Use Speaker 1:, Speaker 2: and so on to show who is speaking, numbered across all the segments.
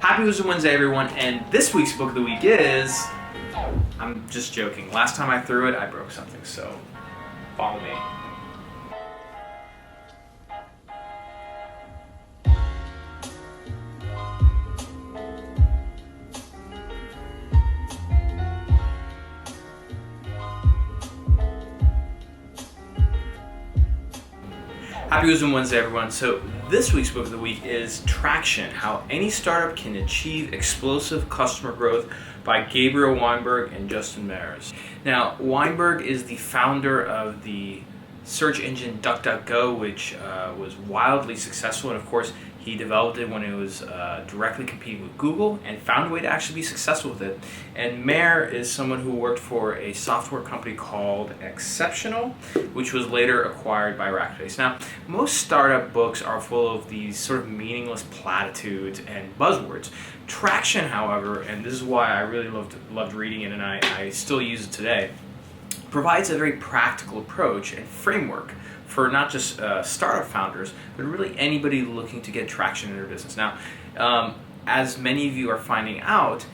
Speaker 1: Happy Wisdom Wednesday, everyone, and this week's book of the week is... I'm just joking. Last time I threw it, I broke something, so follow me. Happy Wisdom Wednesday, everyone. So this week's book of the week is Traction: How Any Startup Can Achieve Explosive Customer Growth by Gabriel, Weinberg, and Justin Mares. Now, Weinberg is the founder of the search engine DuckDuckGo, which was wildly successful, and of course he developed it when it was directly competing with Google and found a way to actually be successful with it. And Mayer is someone who worked for a software company called Exceptional, which was later acquired by Rackspace. Now, most startup books are full of these sort of meaningless platitudes and buzzwords. Traction, however, and this is why I really loved reading it and I still use it today, provides a very practical approach and framework for not just startup founders, but really anybody looking to get traction in their business. Now, as many of you are finding out,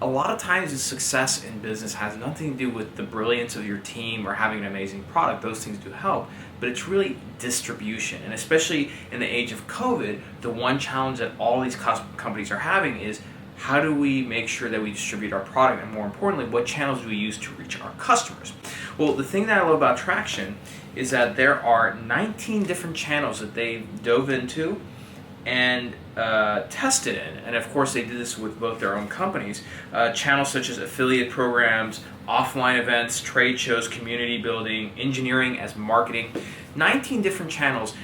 Speaker 1: a lot of times the success in business has nothing to do with the brilliance of your team or having an amazing product. Those things do help, but it's really distribution. And especially in the age of COVID, the one challenge that all these companies are having is, how do we make sure that we distribute our product, and more importantly, what channels do we use to reach our customers? Well, the thing that I love about Traction is that there are 19 different channels that they dove into and tested in. And of course, they did this with both their own companies. Channels such as affiliate programs, offline events, trade shows, community building, engineering as marketing. 19 different channels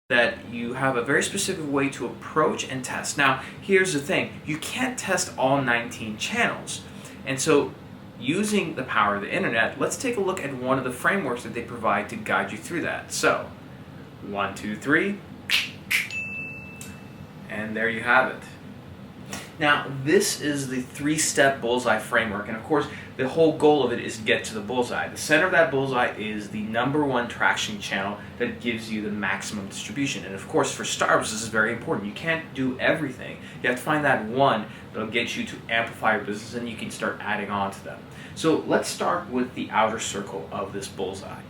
Speaker 1: that you have a very specific way to approach and test. Now, here's the thing. You can't test all 19 channels. And so, using the power of the internet, let's take a look at one of the frameworks that they provide to guide you through that. So, 1, 2, 3, and there you have it. Now, this is the 3-step Bullseye Framework, and of course, the whole goal of it is to get to the bullseye. The center of that bullseye is the #1 traction channel that gives you the maximum distribution. And of course, for startups, this is very important. You can't do everything. You have to find that one that'll get you to amplify your business, and you can start adding on to them. So let's start with the outer circle of this bullseye.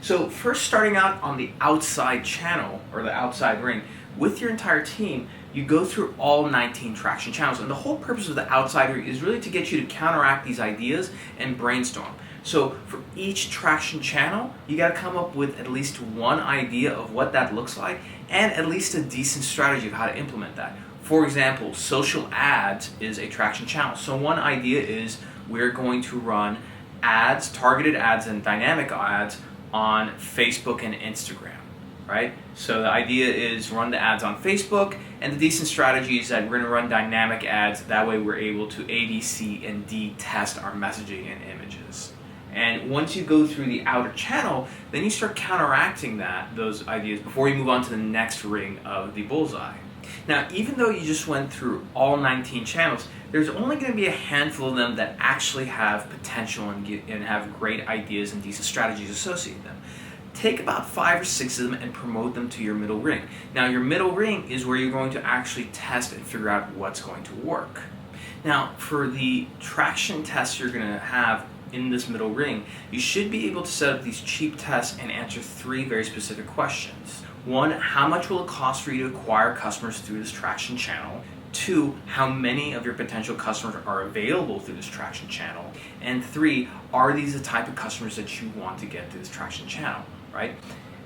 Speaker 1: So first, starting out on the outside channel, or the outside ring, with your entire team, you go through all 19 traction channels. And the whole purpose of the outside ring is really to get you to counteract these ideas and brainstorm. So for each traction channel, you got to come up with at least one idea of what that looks like and at least a decent strategy of how to implement that. For example, social ads is a traction channel. So one idea is we're going to run ads, targeted ads and dynamic ads on Facebook and Instagram. Right? So the idea is run the ads on Facebook, and the decent strategy is that we're going to run dynamic ads. That way we're able to A, B, C, and D test our messaging and images. And once you go through the outer channel, then you start counteracting those ideas before you move on to the next ring of the bullseye. Now, even though you just went through all 19 channels, there's only going to be a handful of them that actually have potential and have great ideas and decent strategies associated with them. Take about 5 or 6 of them and promote them to your middle ring. Now, your middle ring is where you're going to actually test and figure out what's going to work. Now, for the traction tests you're going to have in this middle ring, you should be able to set up these cheap tests and answer 3 very specific questions. 1, how much will it cost for you to acquire customers through this traction channel? 2, how many of your potential customers are available through this traction channel? And 3, are these the type of customers that you want to get through this traction channel? Right?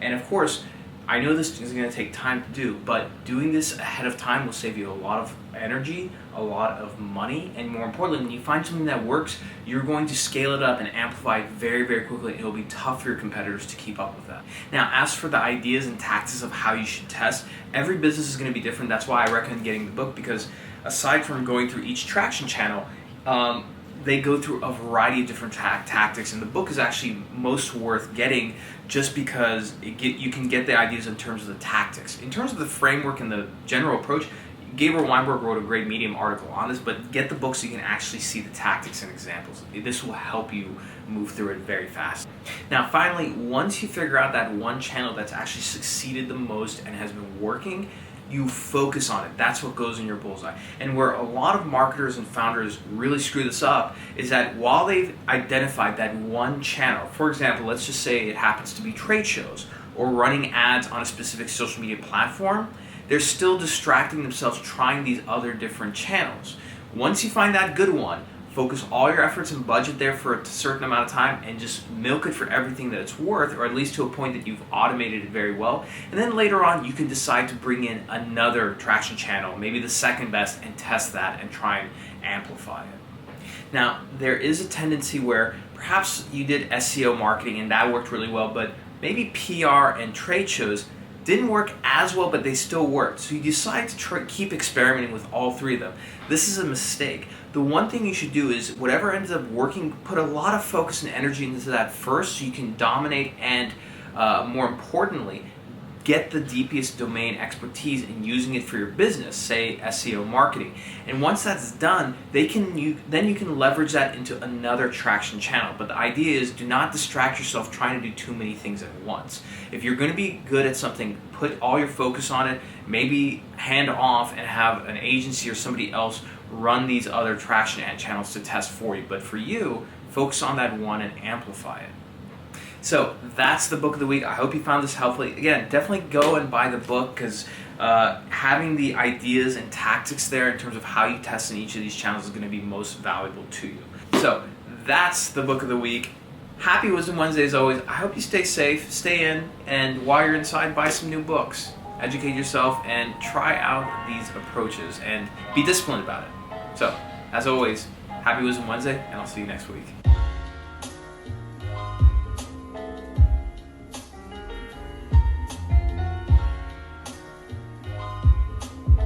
Speaker 1: And of course, I know this is going to take time to do, but doing this ahead of time will save you a lot of energy, a lot of money, and more importantly, when you find something that works, you're going to scale it up and amplify it very, very quickly. It'll be tough for your competitors to keep up with that. Now, as for the ideas and tactics of how you should test, every business is going to be different. That's why I recommend getting the book, because aside from going through each traction channel, they go through a variety of different tactics, and the book is actually most worth getting just because you can get the ideas in terms of the tactics. In terms of the framework and the general approach, Gabriel Weinberg wrote a great Medium article on this, but get the book so you can actually see the tactics and examples. This will help you move through it very fast. Now finally, once you figure out that one channel that's actually succeeded the most and has been working, you focus on it. That's what goes in your bullseye. And where a lot of marketers and founders really screw this up is that while they've identified that one channel, for example, let's just say it happens to be trade shows or running ads on a specific social media platform, they're still distracting themselves trying these other different channels. Once you find that good one, focus all your efforts and budget there for a certain amount of time and just milk it for everything that it's worth, or at least to a point that you've automated it very well. And then later on, you can decide to bring in another traction channel, maybe the second best, and test that and try and amplify it. Now, there is a tendency where perhaps you did SEO marketing and that worked really well, but maybe PR and trade shows didn't work as well, but they still worked. So you decide to keep experimenting with all three of them. This is a mistake. The one thing you should do is whatever ends up working, put a lot of focus and energy into that first so you can dominate and more importantly, get the deepest domain expertise in using it for your business, say SEO marketing. And once that's done, then you can leverage that into another traction channel. But the idea is do not distract yourself trying to do too many things at once. If you're going to be good at something, put all your focus on it, maybe hand off and have an agency or somebody else run these other traction channels to test for you. But for you, focus on that one and amplify it. So that's the book of the week. I hope you found this helpful. Again, definitely go and buy the book because having the ideas and tactics there in terms of how you test in each of these channels is going to be most valuable to you. So that's the book of the week. Happy Wisdom Wednesday as always. I hope you stay safe, stay in, and while you're inside, buy some new books. Educate yourself and try out these approaches and be disciplined about it. So, as always, happy Wisdom Wednesday, and I'll see you next week.